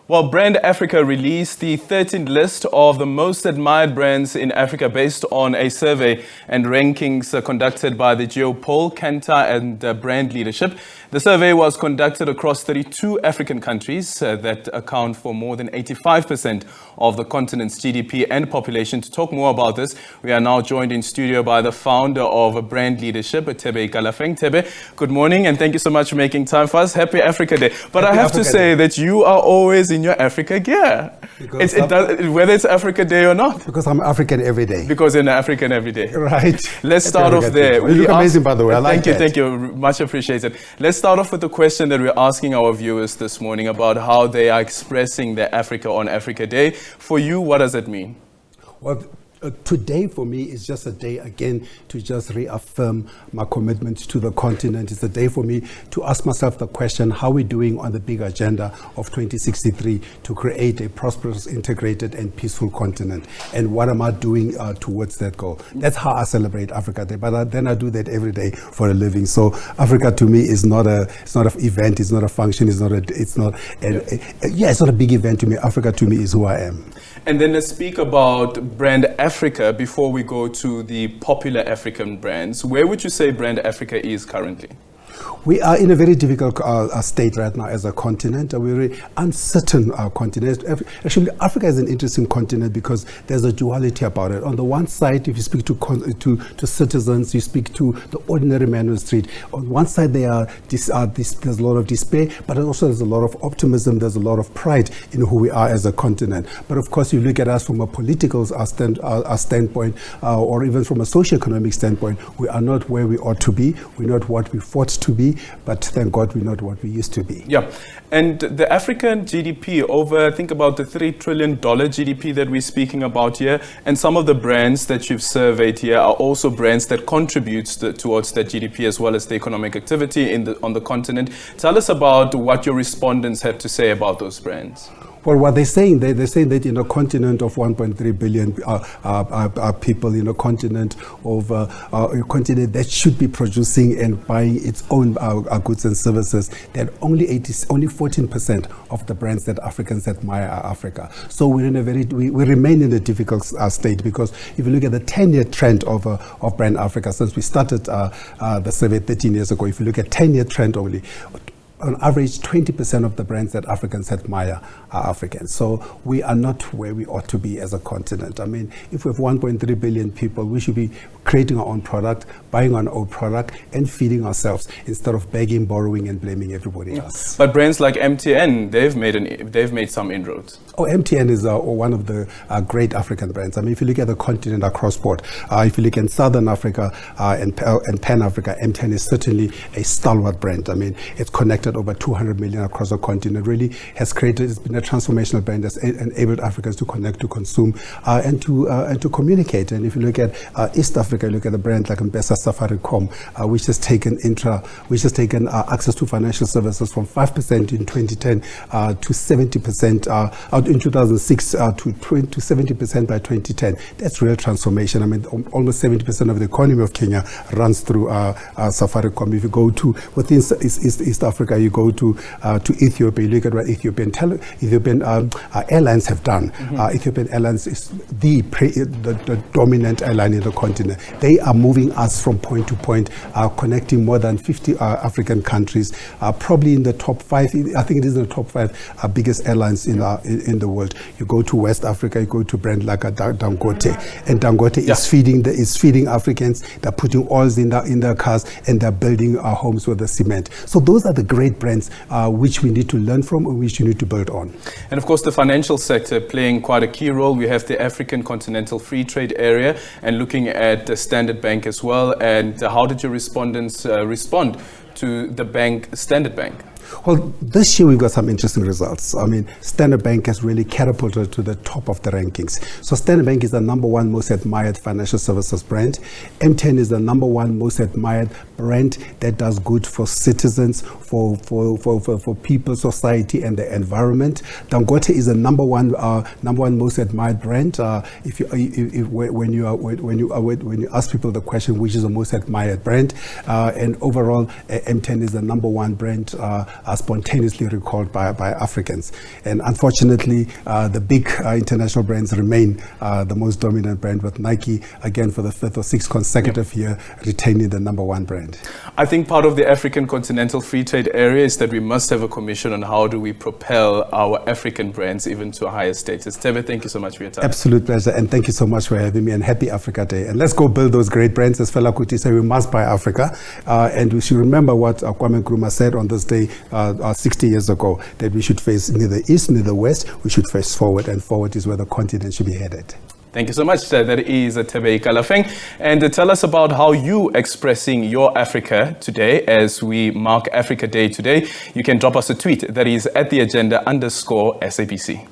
Well, Brand Africa released the 13th list of the most admired brands in Africa based on a survey and rankings conducted by the Geo-Poll, Kantar and Brand Leadership. The survey was conducted across 32 African countries that account for more than 85% of the continent's GDP and population. To talk more about this, we are now joined in studio by the founder of Brand Leadership, Thebe Ikalafeng. Thebe, good morning and thank you so much for making time for us. Happy Africa Day. But I have to say that you are always in your Africa gear. Whether it's Africa Day or not. Because I'm African every day. Because you're African every day. Right. Let's start off there. You look amazing, by the way. I like that. Thank you. Much appreciated. Let's start off with the question that we're asking our viewers this morning about how they are expressing their Africa on Africa Day. For you, what does it mean? Well, today for me is just a day again to just reaffirm my commitment to the continent. It's a day for me to ask myself the question, how are we doing on the big agenda of 2063 to create a prosperous, integrated and peaceful continent? And what am I doing towards that goal? That's how I celebrate Africa Day. But then I do that every day for a living. So Africa to me is not an event, it's not a function, it's not a big event to me. Africa to me is who I am. And then let's speak about Brand Africa before we go to the popular African brands. Where would you say Brand Africa is currently? We are in a very difficult state right now as a continent. We're a very uncertain continent. Actually, Africa is an interesting continent because there's a duality about it. On the one side, if you speak to citizens, you speak to the ordinary man on the street. On one side, there's a lot of despair, but also there's a lot of optimism. There's a lot of pride in who we are as a continent. But of course, you look at us from a political standpoint, or even from a socioeconomic standpoint, we are not where we ought to be. We're not what we fought to be, but thank God we're not what we used to be. Yeah, and the African GDP over, think about the $3 trillion GDP that we're speaking about here, and some of the brands that you've surveyed here are also brands that contribute towards that GDP as well as the economic activity on the continent. Tell us about what your respondents had to say about those brands. Well, what they're saying, they're saying that in a continent of 1.3 billion people, in a continent that should be producing and buying its own goods and services, that only 14% of the brands that Africans admire are Africa. So we remain in a difficult state, because if you look at the 10-year trend of Brand Africa, since we started the survey 13 years ago, if you look at 10-year trend only, on average, 20% of the brands that Africans admire are African. So we are not where we ought to be as a continent. I mean, if we have 1.3 billion people, we should be creating our own product, buying our own product, and feeding ourselves instead of begging, borrowing, and blaming everybody else. But brands like MTN, they've made some inroads. Oh, MTN is one of the great African brands. I mean, if you look at the continent across board, if you look in Southern Africa and Pan-Africa, MTN is certainly a stalwart brand. I mean, it's connected over 200 million across the continent. Really has created, it's been a transformational brand that's enabled Africans to connect, to consume, and to communicate. And if you look at East Africa, you look at the brand like M-Pesa Safaricom, which has taken access to financial services from 5% in 2010 to 70% in 2006 to 70% by 2010. That's real transformation. I mean, almost 70% of the economy of Kenya runs through Safaricom. If you go to within East Africa, you go to Ethiopia, you look at what Ethiopian Airlines have done. Ethiopian Airlines is the dominant airline in the continent. They are moving us from point to point, connecting more than 50 African countries, probably in the top 5. I think it is in the top 5 biggest airlines in the world. You go to West Africa, you go to brand like Dangote, and Dangote is feeding Africans. They're putting oils in their cars, and they're building homes with the cement. So those are the great brands which we need to learn from and which we need to build on. And of course, the financial sector playing quite a key role. We have the African Continental Free Trade Area, and looking at the Standard Bank as well. And how did your respondents respond to the Standard Bank? Well, this year we've got some interesting results. I mean, Standard Bank has really catapulted to the top of the rankings. So Standard Bank is the #1 most admired financial services brand. M10 is the #1 most admired brand that does good for citizens, for people, society, and the environment. Dangote is the number one most admired brand. When you ask people the question, which is the most admired brand, and overall, M10 is the #1 brand are spontaneously recalled by Africans. And unfortunately, the big international brands remain the most dominant brand, with Nike, again, for the 5th or 6th consecutive year, retaining the #1 brand. I think part of the African Continental Free Trade Area is that we must have a commission on how do we propel our African brands even to a higher status. Thebe, thank you so much for your time. Absolute pleasure, and thank you so much for having me, and happy Africa Day. And let's go build those great brands. As Fela Kuti said, we must buy Africa. And we should remember what Kwame Nkrumah said on this day 60 years ago, that we should face neither east, neither west. We should face forward, and forward is where the continent should be headed. Thank you so much. That is Thebe Ikalafeng. And tell us about how you expressing your Africa today as we mark Africa Day today. You can drop us a tweet that is @theagenda_SABC.